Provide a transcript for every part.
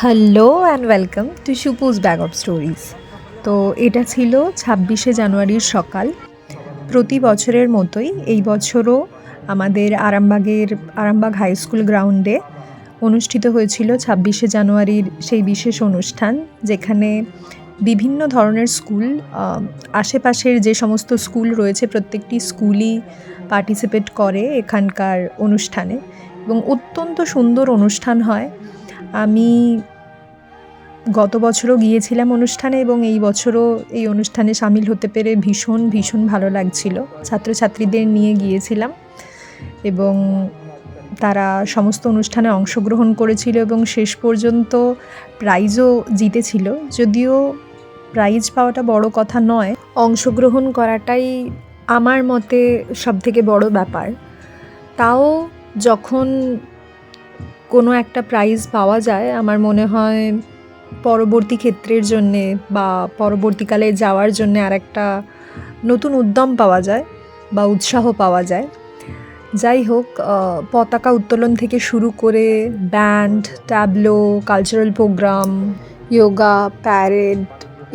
Hello and welcome to শুপুস bag of stories. তো এটা ছিল ২৬শে জানুয়ারির সকাল। প্রতি বছরের মতোই এই বছরও আমাদের আরামবাগ হাই স্কুল গ্রাউন্ডে অনুষ্ঠিত হয়েছিল ২৬শে জানুয়ারির সেই বিশেষ অনুষ্ঠান, যেখানে বিভিন্ন ধরনের স্কুল, আশেপাশের যে সমস্ত স্কুল রয়েছে প্রত্যেকটি স্কুলই পার্টিসিপেট করে এখানকার অনুষ্ঠানে, এবং অত্যন্ত সুন্দর অনুষ্ঠান হয়। আমি গত বছরও গিয়েছিলাম অনুষ্ঠানে, এবং এই বছরও এই অনুষ্ঠানে সামিল হতে পেরে ভীষণ ভীষণ ভালো লাগছিল। ছাত্রছাত্রীদের নিয়ে গিয়েছিলাম এবং তারা সমস্ত অনুষ্ঠানে অংশগ্রহণ করেছিল এবং শেষ পর্যন্ত প্রাইজও জিতেছিল। যদিও প্রাইজ পাওয়াটা বড় কথা নয়, অংশগ্রহণ করাটাই আমার মতে সবথেকে বড় ব্যাপার। তাও যখন কোনো একটা প্রাইজ পাওয়া যায়, আমার মনে হয় পরবর্তী ক্ষেত্রের জন্যে বা পরবর্তীকালে যাওয়ার জন্যে আর একটা নতুন উদ্যম পাওয়া যায় বা উৎসাহ পাওয়া যায়। যাই হোক, পতাকা উত্তোলন থেকে শুরু করে band, tableau, cultural program, yoga, parade,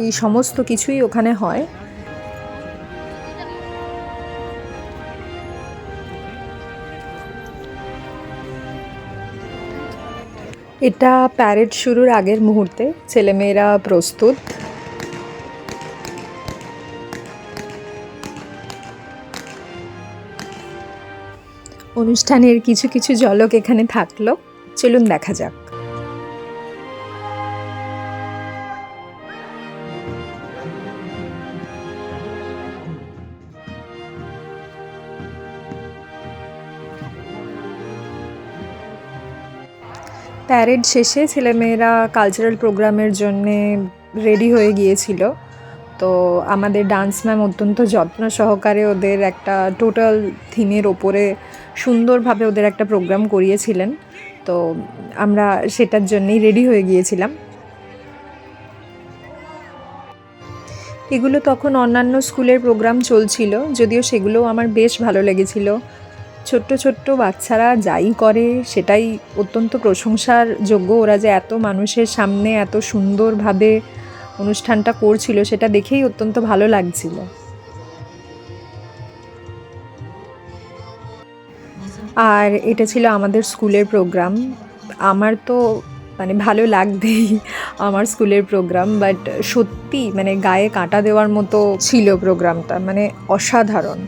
এই সমস্ত কিছুই ওখানে হয়। এটা প্যারেড শুরুর আগের মুহূর্তে, ছেলেমেয়েরা প্রস্তুত। অনুষ্ঠানের কিছু কিছু ঝলক এখানে থাকলো, চলুন দেখা যাক। প্যারেড শেষে ছেলেমেয়েরা কালচারাল প্রোগ্রামের জন্যে রেডি হয়ে গিয়েছিল। তো আমাদের ডান্স ম্যাম অত্যন্ত যত্ন সহকারে ওদের একটা টোটাল থিমের ওপরে সুন্দরভাবে ওদের একটা প্রোগ্রাম করিয়েছিলেন। তো আমরা সেটার জন্যেই রেডি হয়ে গিয়েছিলাম। এগুলো তখন অন্যান্য স্কুলের প্রোগ্রাম চলছিল, যদিও সেগুলোও আমার বেশ ভালো লেগেছিল। ছোট্ট ছোট্ট বাচ্চারা যাই করে সেটাই অত্যন্ত প্রশংসার যোগ্য। ওরা যে এত মানুষের সামনে এত সুন্দরভাবে অনুষ্ঠানটা করছিল, সেটা দেখেই অত্যন্ত ভালো লাগছিল। আর এটা ছিল আমাদের স্কুলের প্রোগ্রাম। আমার তো ভালো লাগবেই আমার স্কুলের প্রোগ্রাম, বাট সত্যি গায়ে কাঁটা দেওয়ার মতো ছিল প্রোগ্রামটা, অসাধারণ।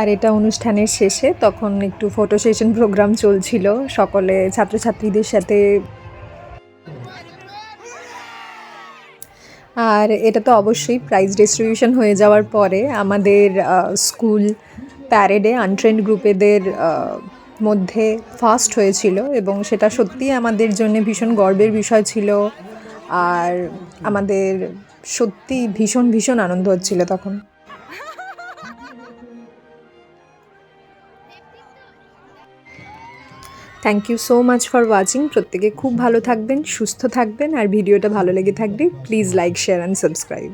আর এটা অনুষ্ঠানের শেষে তখন একটু ফটো সেশন প্রোগ্রাম চলছিল, সকলে ছাত্রছাত্রীদের সাথে আর এটা তো অবশ্যই প্রাইজ ডিস্ট্রিবিউশন হয়ে যাওয়ার পরে আমাদের স্কুল প্যারেডে আনট্রেন্ড গ্রুপেদের মধ্যে ফার্স্ট হয়েছিল, এবং সেটা সত্যিই আমাদের জন্য ভীষণ গর্বের বিষয় ছিল। আর আমাদের সত্যি ভীষণ ভীষণ আনন্দ হচ্ছিল তখন। Thank you so much for watching. প্রত্যেকে খুব ভালো থাকবেন, সুস্থ থাকবেন, আর ভিডিওটা ভালো লেগে থাকলে please like, share and subscribe.